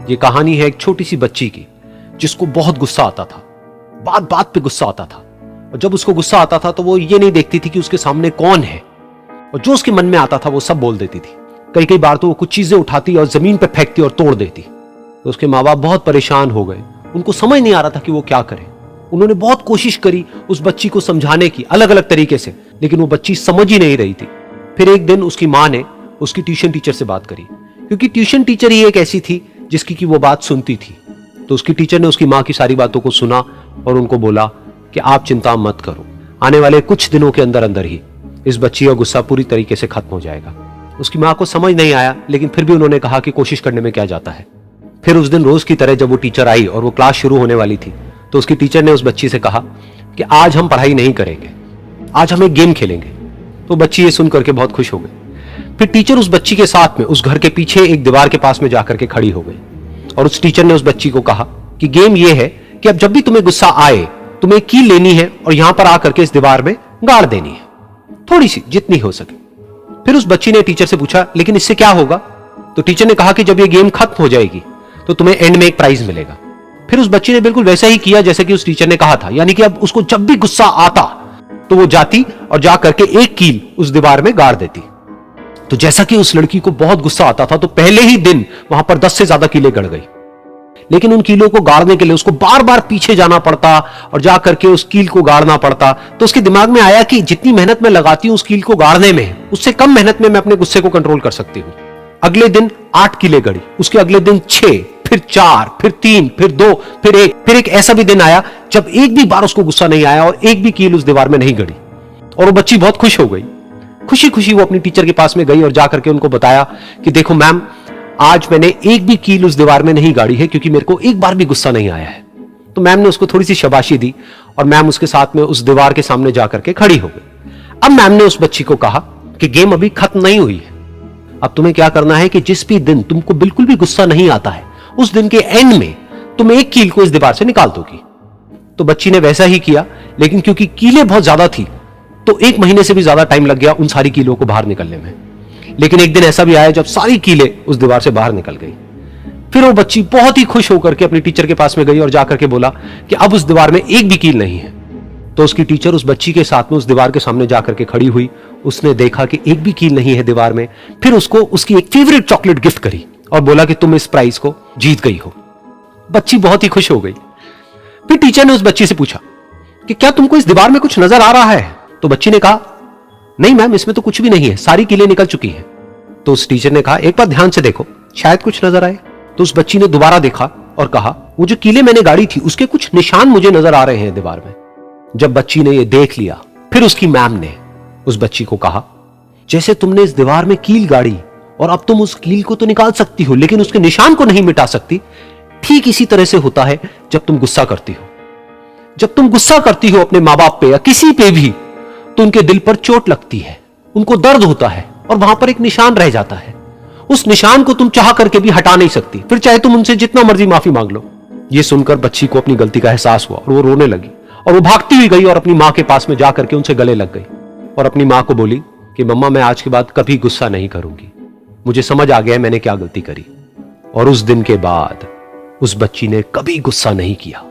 ये कहानी है एक छोटी सी बच्ची की जिसको बहुत गुस्सा आता था, बात बात पे गुस्सा आता था। और जब उसको गुस्सा आता था तो वो ये नहीं देखती थी कि उसके सामने कौन है, और जो उसके मन में आता था वो सब बोल देती थी। कई कई बार तो वो कुछ चीजें उठाती और जमीन पे फेंकती और तोड़ देती। तो उसके माँ बाप बहुत परेशान हो गए, उनको समझ नहीं आ रहा था कि वो क्या करें। उन्होंने बहुत कोशिश करी उस बच्ची को समझाने की अलग अलग तरीके से, लेकिन वो बच्ची समझ ही नहीं रही थी। फिर एक दिन उसकी माँ ने उसकी ट्यूशन टीचर से बात करी, क्योंकि ट्यूशन टीचर ही एक ऐसी थी जिसकी कि वो बात सुनती थी। तो उसकी टीचर ने उसकी माँ की सारी बातों को सुना और उनको बोला कि आप चिंता मत करो, आने वाले कुछ दिनों के अंदर अंदर ही इस बच्ची का गुस्सा पूरी तरीके से खत्म हो जाएगा। उसकी माँ को समझ नहीं आया, लेकिन फिर भी उन्होंने कहा कि कोशिश करने में क्या जाता है। फिर उस दिन रोज की तरह जब वो टीचर आई और वो क्लास शुरू होने वाली थी, तो उसकी टीचर ने उस बच्ची से कहा कि आज हम पढ़ाई नहीं करेंगे, आज हम एक गेम खेलेंगे। तो बच्ची ये सुन करके बहुत खुश हो गई। फिर टीचर उस बच्ची के साथ में उस घर के पीछे एक दीवार के पास में जाकर के खड़ी हो गई, और उस टीचर ने उस बच्ची को कहा कि गेम ये है कि अब जब भी तुम्हें गुस्सा आए, तुम्हें कील लेनी है और यहां पर आकर के इस दीवार में गाड़ देनी है, थोड़ी सी, जितनी हो सके। फिर उस बच्ची ने टीचर से पूछा, लेकिन इससे क्या होगा? तो टीचर ने कहा कि जब ये गेम खत्म हो जाएगी तो तुम्हें एंड में एक प्राइज मिलेगा। फिर उस बच्ची ने बिल्कुल वैसा ही किया जैसे कि उस टीचर ने कहा था, यानी कि अब उसको जब भी गुस्सा आता तो वो जाती और जा करके एक कील उस दीवार में गाड़ देती। तो जैसा कि उस लड़की को बहुत गुस्सा आता था, तो पहले ही दिन वहां पर 10 से ज्यादा कीलें गड़ गई। लेकिन उन कीलों को गाड़ने के लिए उसको बार बार पीछे जाना पड़ता और जा करके उस कील को गाड़ना पड़ता। तो उसके दिमाग में आया कि जितनी मेहनत मैं लगाती हूं उस कील को गाड़ने में, उससे कम मेहनत में मैं अपने गुस्से को कंट्रोल कर सकती हूं। अगले दिन 8 कीलें गड़ी, उसके अगले दिन 6, फिर 4, फिर 3, फिर 2, फिर 1। फिर एक ऐसा भी दिन आया जब एक भी बार उसको गुस्सा नहीं आया और एक भी कील उस दीवार में नहीं गड़ी, और वो बच्ची बहुत खुश हो गई। खुशी खुशी वो अपनी टीचर के पास में गई और जाकर के उनको बताया कि देखो मैम, आज मैंने एक भी कील उस दीवार में नहीं गाड़ी है, क्योंकि मेरे को एक बार भी गुस्सा नहीं आया है। तो मैम ने उसको थोड़ी सी शाबाशी दी और मैम उसके साथ में उस दीवार के सामने जाकर के खड़ी हो गई। अब मैम ने उस बच्ची को कहा कि गेम अभी खत्म नहीं हुई है, अब तुम्हें क्या करना है कि जिस भी दिन तुमको बिल्कुल भी गुस्सा नहीं आता है, उस दिन के एंड में तुम एक कील को इस दीवार से निकाल दोगी। तो बच्ची ने वैसा ही किया, लेकिन क्योंकि कीलें बहुत ज्यादा थी तो 1 महीने से भी ज्यादा टाइम लग गया उन सारी कीलों को बाहर निकलने में। लेकिन एक दिन ऐसा भी आया जब सारी कीलें उस दीवार से बाहर निकल गई। फिर वो बच्ची बहुत ही खुश होकर के अपनी टीचर के पास में गई और जाकर के बोला कि अब उस दीवार में एक भी कील नहीं है। तो उसकी टीचर उस बच्ची के साथ में उस दीवार के सामने जाकर के खड़ी हुई, उसने देखा कि एक भी कील नहीं है दीवार में। फिर उसको उसकी एक फेवरेट चॉकलेट गिफ्ट करी और बोला कि तुम इस प्राइज को जीत गई हो। बच्ची बहुत ही खुश हो गई। फिर टीचर ने उस बच्ची से पूछा कि क्या तुमको इस दीवार में कुछ नजर आ रहा है? तो बच्ची ने कहा, नहीं मैम, इसमें तो कुछ भी नहीं है, सारी कीलें निकल चुकी हैं। तो उस टीचर ने कहा, एक बार ध्यान से देखो, शायद कुछ नजर आए। तो उस बच्ची ने दोबारा देखा और कहा, वो जो कीलें मैंने गाड़ी थी उसके कुछ निशान मुझे नजर आ रहे हैं दीवार में। जब बच्ची ने ये देख लिया, फिर उसकी मैम ने उस बच्ची को कहा, जैसे तुमने इस दीवार में कील गाड़ी और अब तुम उस कील को तो निकाल सकती हो, लेकिन उसके निशान को नहीं मिटा सकती, ठीक इसी तरह से होता है जब तुम गुस्सा करती हो। जब तुम गुस्सा करती हो अपने माँ बाप पे या किसी पे भी, तो उनके दिल पर चोट लगती है, उनको दर्द होता है और वहां पर एक निशान रह जाता है। उस निशान को तुम चाह करके भी हटा नहीं सकती, फिर चाहे तुम उनसे जितना मर्जी माफी मांग लो। यह सुनकर बच्ची को अपनी गलती का एहसास हुआ और वो रोने लगी, और वो भागती हुई गई और अपनी मां के पास में जाकर के उनसे गले लग गई और अपनी मां को बोली कि मम्मा, मैं आज के बाद कभी गुस्सा नहीं करूंगी, मुझे समझ आ गया मैंने क्या गलती करी। और उस दिन के बाद उस बच्ची ने कभी गुस्सा नहीं किया।